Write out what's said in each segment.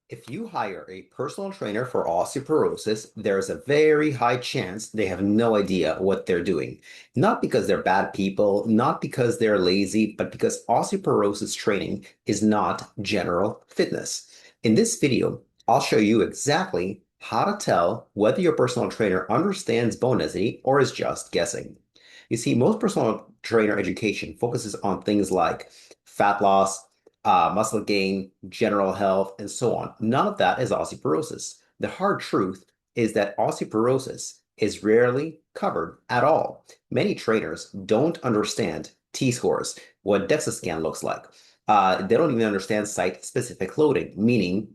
If you hire a personal trainer for osteoporosis, there's a very high chance they have no idea what they're doing. Not because they're bad people, not because they're lazy, but because osteoporosis training is not general fitness. In this video, I'll show you exactly how to tell whether your personal trainer understands bone density or is just guessing. You see, most personal trainer education focuses on things like fat loss, muscle gain, general health, and so on. None of that is osteoporosis. The hard truth is that osteoporosis is rarely covered at all. Many trainers don't understand T-scores, what DEXA scan looks like. They don't even understand site-specific loading, meaning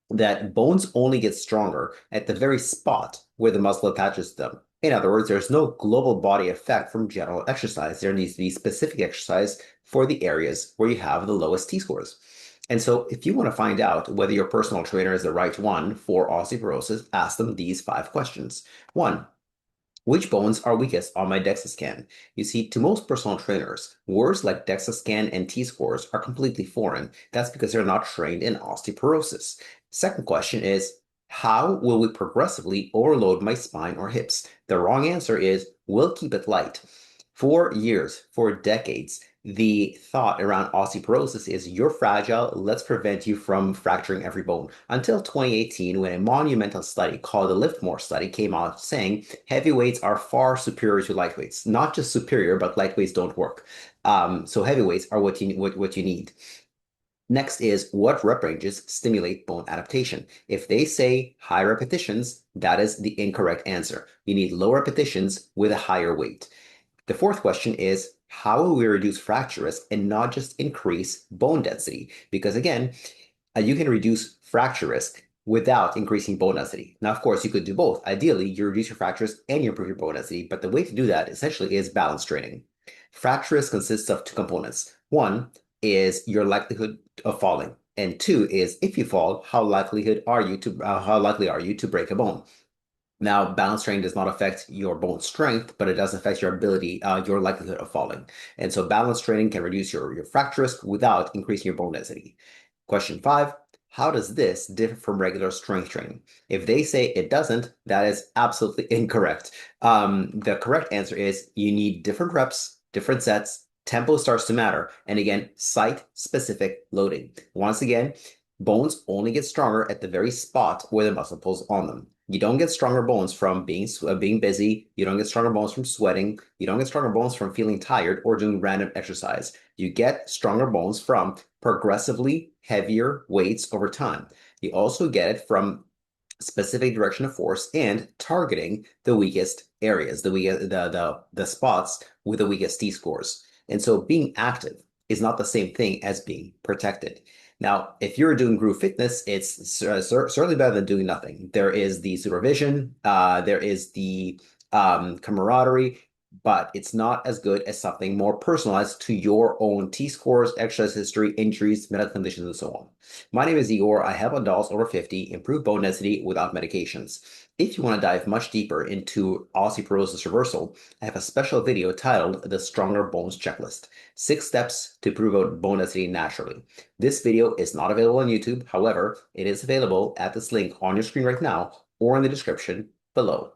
that bones only get stronger at the very spot where the muscle attaches to them. In other words, there's no global body effect from general exercise. There needs to be specific exercise for the areas where you have the lowest T-scores. And so if you want to find out whether your personal trainer is the right one for osteoporosis, ask them these 5 questions. One, which bones are weakest on my DEXA scan? You see, to most personal trainers, words like DEXA scan and T-scores are completely foreign. That's because they're not trained in osteoporosis. Second question is, how will we progressively overload my spine or hips? The wrong answer is, we'll keep it light. For years, for decades, the thought around osteoporosis is you're fragile, let's prevent you from fracturing every bone. Until 2018, when a monumental study called the Liftmore study came out saying heavyweights are far superior to lightweights. Not just superior, but lightweights don't work. So heavyweights are what you need. Next is what rep ranges stimulate bone adaptation. If they say high repetitions, that is the incorrect answer. You need low repetitions with a higher weight. The fourth question is, how will we reduce fracture risk and not just increase bone density? Because again, you can reduce fracture risk without increasing bone density. Now, of course, you could do both. Ideally, you reduce your fractures and you improve your bone density, but the way to do that essentially is balance training. Fracture risk consists of 2 components. One is your likelihood of falling, and two is if you fall, how likely are you to break a bone? Now, balance training does not affect your bone strength, but it does affect your ability, your likelihood of falling. And so balance training can reduce your fracture risk without increasing your bone density. Question 5, how does this differ from regular strength training? If they say it doesn't, that is absolutely incorrect. The correct answer is you need different reps, different sets, tempo starts to matter, and again, site-specific loading. Once again, bones only get stronger at the very spot where the muscle pulls on them. You don't get stronger bones from being busy. You don't get stronger bones from sweating. You don't get stronger bones from feeling tired or doing random exercise. You get stronger bones from progressively heavier weights over time. You also get it from specific direction of force and targeting the weakest areas, the spots with the weakest T-scores. And so being active is not the same thing as being protected. Now, if you're doing group fitness, it's certainly better than doing nothing. There is the supervision, there is the camaraderie, but it's not as good as something more personalized to your own T-scores, exercise history, injuries, medical conditions, and so on. My name is Igor. I help adults over 50 improve bone density without medications. If you want to dive much deeper into osteoporosis reversal, I have a special video titled The Stronger Bones Checklist, 6 Steps to Improve Bone Density Naturally. This video is not available on YouTube. However, it is available at this link on your screen right now or in the description below.